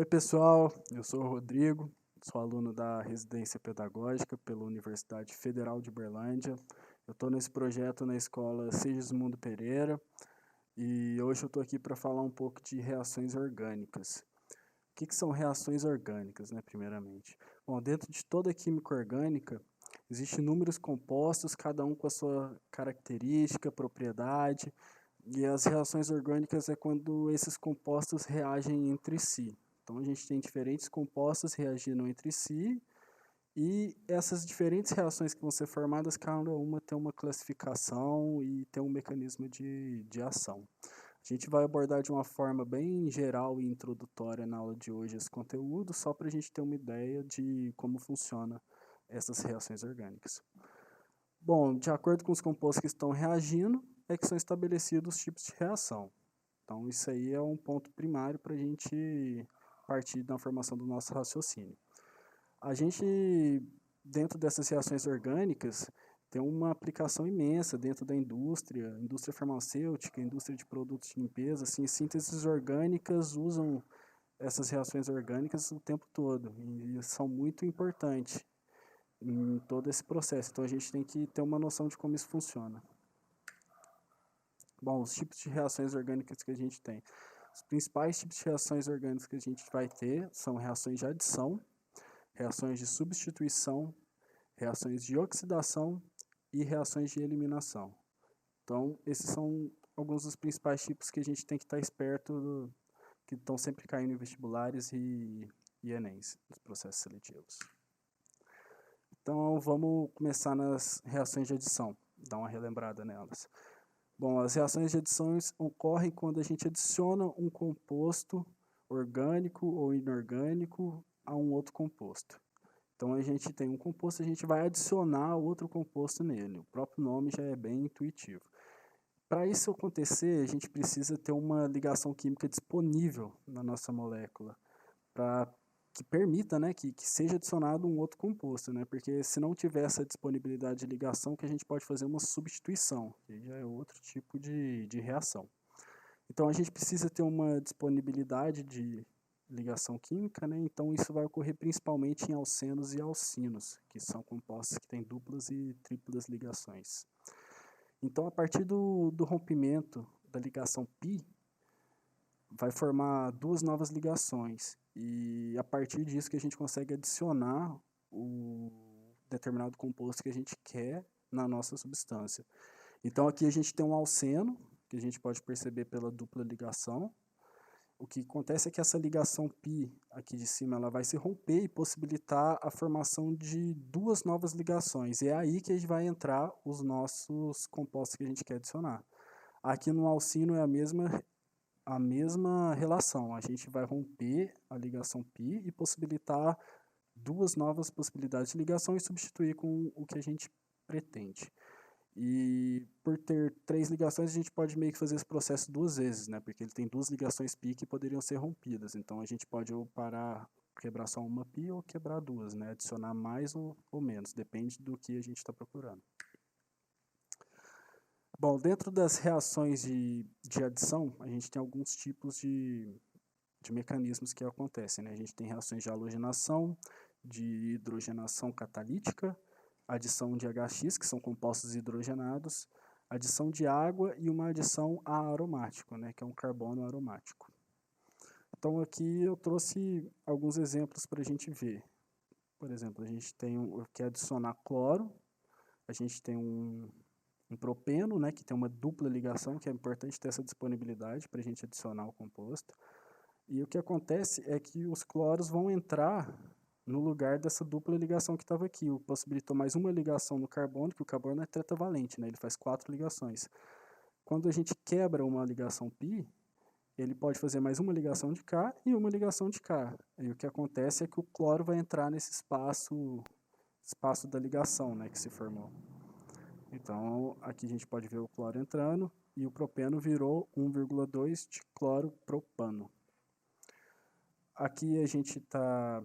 Oi pessoal, eu sou o Rodrigo, sou aluno da residência pedagógica pela Universidade Federal de Uberlândia. Eu estou nesse projeto na escola Sigismundo Pereira e hoje eu estou aqui para falar um pouco de reações orgânicas. O que são reações orgânicas, né, primeiramente? Bom, dentro de toda a química orgânica, existem inúmeros compostos, cada um com a sua característica, propriedade, e as reações orgânicas é quando esses compostos reagem entre si. Então, a gente tem diferentes compostos reagindo entre si e essas diferentes reações que vão ser formadas, cada uma tem uma classificação e tem um mecanismo de ação. A gente vai abordar de uma forma bem geral e introdutória na aula de hoje esse conteúdo, só para a gente ter uma ideia de como funciona essas reações orgânicas. Bom, de acordo com os compostos que estão reagindo, é que são estabelecidos os tipos de reação. Então, isso aí é um ponto primário para a gente partir da formação do nosso raciocínio. A gente, dentro dessas reações orgânicas, tem uma aplicação imensa dentro da indústria farmacêutica, indústria de produtos de limpeza, assim, sínteses orgânicas usam essas reações orgânicas o tempo todo e são muito importantes em todo esse processo. Então, a gente tem que ter uma noção de como isso funciona. Bom, os tipos de reações orgânicas que a gente tem. Os principais tipos de reações orgânicas que a gente vai ter são reações de adição, reações de substituição, reações de oxidação e reações de eliminação. Então, esses são alguns dos principais tipos que a gente tem que estar esperto, que estão sempre caindo em vestibulares e Enems, nos processos seletivos. Então, vamos começar nas reações de adição, dar uma relembrada nelas. Bom, as reações de adição ocorrem quando a gente adiciona um composto orgânico ou inorgânico a um outro composto. Então, a gente tem um composto, a gente vai adicionar outro composto nele. O próprio nome já é bem intuitivo. Para isso acontecer, a gente precisa ter uma ligação química disponível na nossa molécula, para que permita, né, que seja adicionado um outro composto, né, porque se não tiver essa disponibilidade de ligação, que a gente pode fazer uma substituição, que já é outro tipo de reação. Então, a gente precisa ter uma disponibilidade de ligação química, né, então isso vai ocorrer principalmente em alcenos e alcinos, que são compostos que têm duplas e triplas ligações. Então, a partir do rompimento da ligação π, vai formar duas novas ligações, e a partir disso que a gente consegue adicionar o determinado composto que a gente quer na nossa substância. Então, aqui a gente tem um alceno, que a gente pode perceber pela dupla ligação. O que acontece é que essa ligação π aqui de cima ela vai se romper e possibilitar a formação de duas novas ligações. E é aí que a gente vai entrar os nossos compostos que a gente quer adicionar. Aqui no alcino é a mesma relação. A gente vai romper a ligação π e possibilitar duas novas possibilidades de ligação e substituir com o que a gente pretende. E por ter três ligações, a gente pode meio que fazer esse processo duas vezes, né? Porque ele tem duas ligações π que poderiam ser rompidas. Então, a gente pode ou parar, quebrar só uma π ou quebrar duas, né? Adicionar mais ou menos, depende do que a gente está procurando. Bom, dentro das reações de adição, a gente tem alguns tipos de mecanismos que acontecem, né? A gente tem reações de halogenação, de hidrogenação catalítica, adição de HX, que são compostos hidrogenados, adição de água e uma adição aromático, né, que é um carbono aromático. Então, aqui eu trouxe alguns exemplos para a gente ver. Por exemplo, a gente tem quer adicionar cloro, a gente tem um propeno, né, que tem uma dupla ligação, que é importante ter essa disponibilidade para a gente adicionar o composto. E o que acontece é que os cloros vão entrar no lugar dessa dupla ligação que estava aqui. Possibilitou mais uma ligação no carbono, que o carbono é tetravalente, né? Ele faz 4 ligações. Quando a gente quebra uma ligação π, ele pode fazer mais uma ligação de K e uma ligação de K. E o que acontece é que o cloro vai entrar nesse espaço da ligação, né, que se formou. Então, aqui a gente pode ver o cloro entrando e o propeno virou 1,2 de cloropropano. Aqui a gente está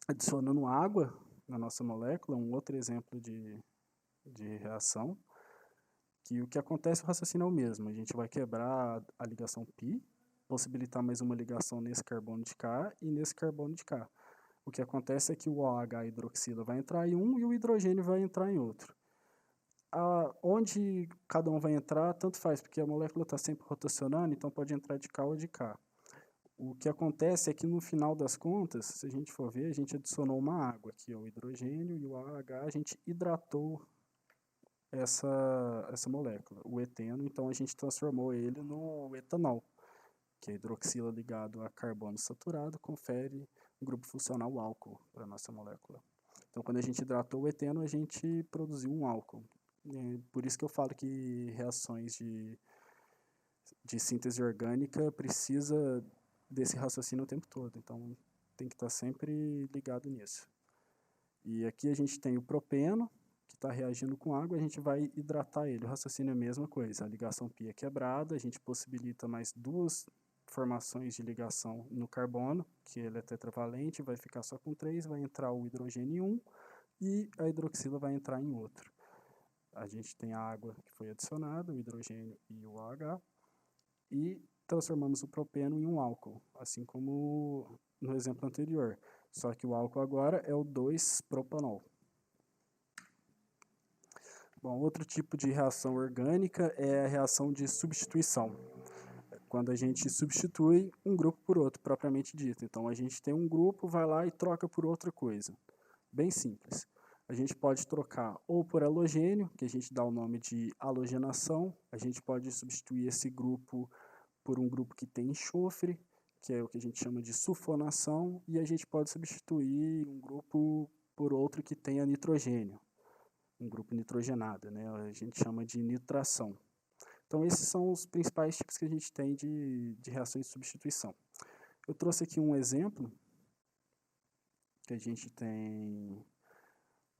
adicionando água na nossa molécula, um outro exemplo de reação, que o que acontece, o raciocínio é o mesmo. A gente vai quebrar a ligação π, possibilitar mais uma ligação nesse carbono de K e nesse carbono de K. O que acontece é que o OH, a hidroxila, vai entrar em um e o hidrogênio vai entrar em outro. Onde cada um vai entrar, tanto faz, porque a molécula está sempre rotacionando, então pode entrar de K ou de K. O que acontece é que no final das contas, se a gente for ver, a gente adicionou uma água, que é o hidrogênio, e o OH, a gente hidratou essa molécula, o eteno, então a gente transformou ele no etanol, que é hidroxila ligado a carbono saturado, confere um grupo funcional álcool para a nossa molécula. Então, quando a gente hidratou o eteno, a gente produziu um álcool. Por isso que eu falo que reações de síntese orgânica precisa desse raciocínio o tempo todo, então tem que estar sempre ligado nisso. E aqui a gente tem o propeno, que está reagindo com água, a gente vai hidratar ele. O raciocínio é a mesma coisa, a ligação π é quebrada, a gente possibilita mais duas formações de ligação no carbono, que ele é tetravalente, vai ficar só com 3, vai entrar o hidrogênio em um e a hidroxila vai entrar em outro. A gente tem a água que foi adicionada, o hidrogênio e o OH, e transformamos o propeno em um álcool, assim como no exemplo anterior. Só que o álcool agora é o 2-propanol. Bom, outro tipo de reação orgânica é a reação de substituição. Quando a gente substitui um grupo por outro, propriamente dito. Então, a gente tem um grupo, vai lá e troca por outra coisa. Bem simples. A gente pode trocar ou por halogênio, que a gente dá o nome de halogenação. A gente pode substituir esse grupo por um grupo que tem enxofre, que é o que a gente chama de sulfonação. E a gente pode substituir um grupo por outro que tenha nitrogênio. Um grupo nitrogenado, né? A gente chama de nitração. Então, esses são os principais tipos que a gente tem de reações de substituição. Eu trouxe aqui um exemplo, que a gente tem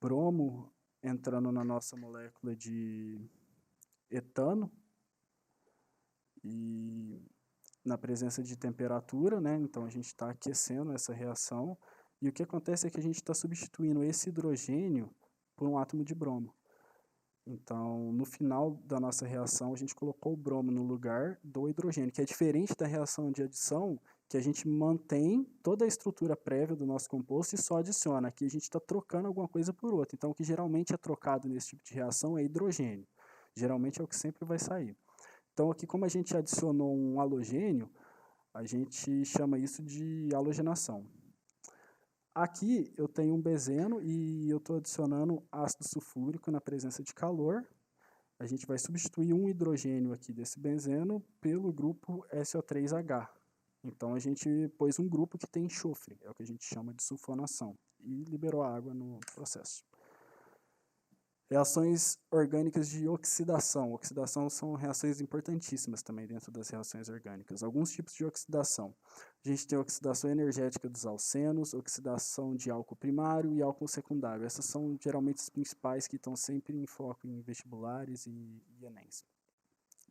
bromo entrando na nossa molécula de etano, e na presença de temperatura, né? Então, a gente está aquecendo essa reação, e o que acontece é que a gente está substituindo esse hidrogênio por um átomo de bromo. Então, no final da nossa reação, a gente colocou o bromo no lugar do hidrogênio, que é diferente da reação de adição, que a gente mantém toda a estrutura prévia do nosso composto e só adiciona. Aqui a gente está trocando alguma coisa por outra. Então, o que geralmente é trocado nesse tipo de reação é hidrogênio. Geralmente é o que sempre vai sair. Então, aqui, como a gente adicionou um halogênio, a gente chama isso de halogenação. Aqui eu tenho um benzeno e eu estou adicionando ácido sulfúrico na presença de calor. A gente vai substituir um hidrogênio aqui desse benzeno pelo grupo SO3H. Então a gente pôs um grupo que tem enxofre, é o que a gente chama de sulfonação, e liberou a água no processo. Reações orgânicas de oxidação. Oxidação são reações importantíssimas também dentro das reações orgânicas. Alguns tipos de oxidação. A gente tem a oxidação energética dos alcenos, oxidação de álcool primário e álcool secundário. Essas são geralmente as principais que estão sempre em foco em vestibulares e Enems.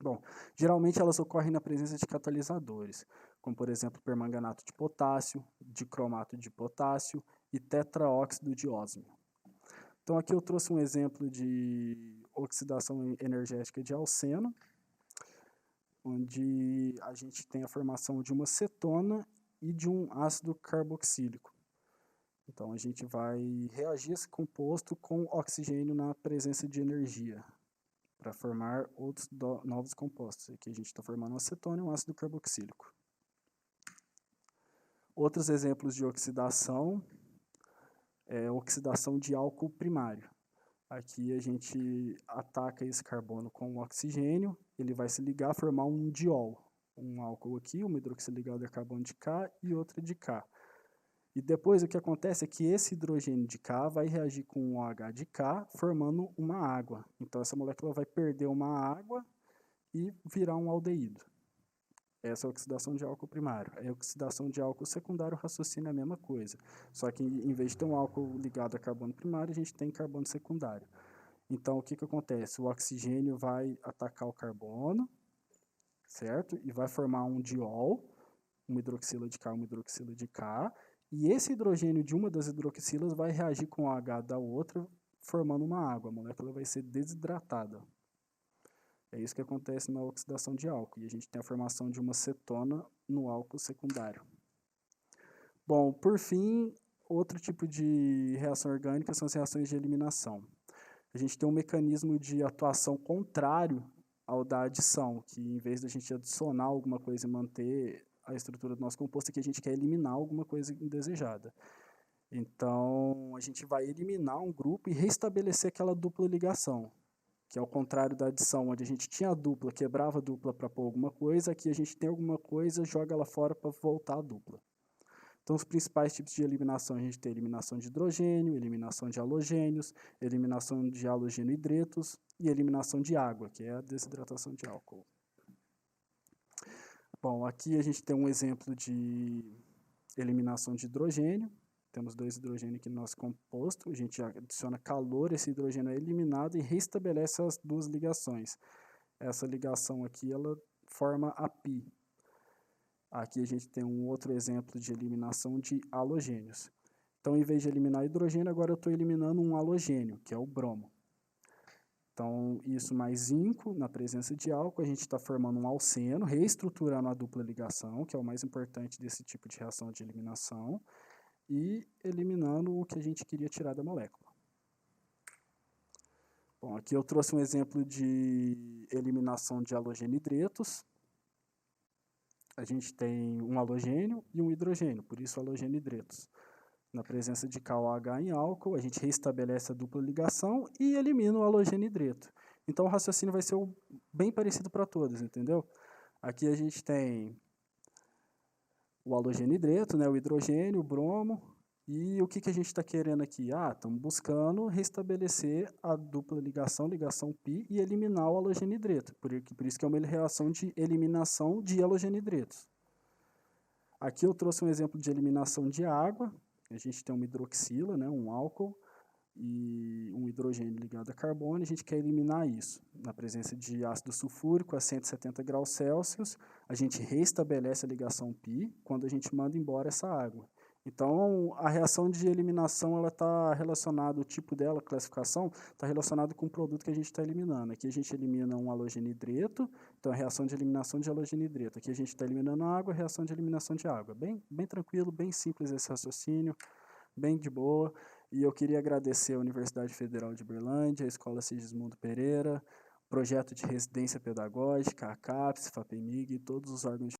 Bom, geralmente elas ocorrem na presença de catalisadores, como por exemplo permanganato de potássio, dicromato de potássio e tetraóxido de ósmio. Então, aqui eu trouxe um exemplo de oxidação energética de alceno, onde a gente tem a formação de uma cetona e de um ácido carboxílico. Então, a gente vai reagir esse composto com oxigênio na presença de energia, para formar outros novos compostos. Aqui a gente está formando uma cetona e um ácido carboxílico. Outros exemplos de oxidação é oxidação de álcool primário. Aqui a gente ataca esse carbono com o oxigênio, ele vai se ligar, formar um diol. Um álcool aqui, uma hidroxila ligada a carbono de K e outra de K. E depois o que acontece é que esse hidrogênio de K vai reagir com o OH de K, formando uma água. Então essa molécula vai perder uma água e virar um aldeído. Essa é a oxidação de álcool primário. A oxidação de álcool secundário, o raciocínio é a mesma coisa. Só que em vez de ter um álcool ligado a carbono primário, a gente tem carbono secundário. Então, o que acontece? O oxigênio vai atacar o carbono, certo? E vai formar um diol, uma hidroxila de K, uma hidroxila de K. E esse hidrogênio de uma das hidroxilas vai reagir com o H da outra, formando uma água. A molécula vai ser desidratada. É isso que acontece na oxidação de álcool, e a gente tem a formação de uma cetona no álcool secundário. Bom, por fim, outro tipo de reação orgânica são as reações de eliminação. A gente tem um mecanismo de atuação contrário ao da adição, que em vez de a gente adicionar alguma coisa e manter a estrutura do nosso composto, aqui a gente quer eliminar alguma coisa indesejada. Então, a gente vai eliminar um grupo e restabelecer aquela dupla ligação, que é ao contrário da adição, onde a gente tinha a dupla, quebrava a dupla para pôr alguma coisa, aqui a gente tem alguma coisa, joga ela fora para voltar a dupla. Então, os principais tipos de eliminação, a gente tem eliminação de hidrogênio, eliminação de halogênios, eliminação de halogenohidretos e eliminação de água, que é a desidratação de álcool. Bom, aqui a gente tem um exemplo de eliminação de hidrogênio. Temos 2 hidrogênios aqui no nosso composto, a gente adiciona calor, esse hidrogênio é eliminado e restabelece as 2 ligações. Essa ligação aqui, ela forma a pi. Aqui a gente tem um outro exemplo de eliminação de halogênios. Então, em vez de eliminar hidrogênio, agora eu estou eliminando um halogênio, que é o bromo. Então, isso mais zinco, na presença de álcool, a gente está formando um alceno, reestruturando a dupla ligação, que é o mais importante desse tipo de reação de eliminação, e eliminando o que a gente queria tirar da molécula. Bom, aqui eu trouxe um exemplo de eliminação de halogenohidretos. A gente tem um halogênio e um hidrogênio, por isso halogenohidretos. Na presença de KOH em álcool, a gente restabelece a dupla ligação e elimina o halogenohidreto. Então o raciocínio vai ser bem parecido para todos, entendeu? Aqui a gente tem o halogenohidreto, né, o hidrogênio, o bromo, e o que a gente está querendo aqui? Estamos buscando restabelecer a dupla ligação, ligação pi, e eliminar o halogenohidreto. Por isso que é uma reação de eliminação de halogenohidretos. Aqui eu trouxe um exemplo de eliminação de água. A gente tem uma hidroxila, né, um álcool, e um hidrogênio ligado a carbono, a gente quer eliminar isso. Na presença de ácido sulfúrico a 170 graus Celsius, a gente restabelece a ligação pi quando a gente manda embora essa água. Então, a reação de eliminação, ela está relacionada, o tipo dela, a classificação, está relacionado com o produto que a gente está eliminando. Aqui a gente elimina um halogenohidreto, então a reação de eliminação de halogenohidreto. Aqui a gente está eliminando água, a reação de eliminação de água. Bem tranquilo, bem simples esse raciocínio, bem de boa. E eu queria agradecer à Universidade Federal de Berlândia, a Escola Sigismundo Pereira, Projeto de Residência Pedagógica, a CAPES, FAPEMIG e todos os órgãos de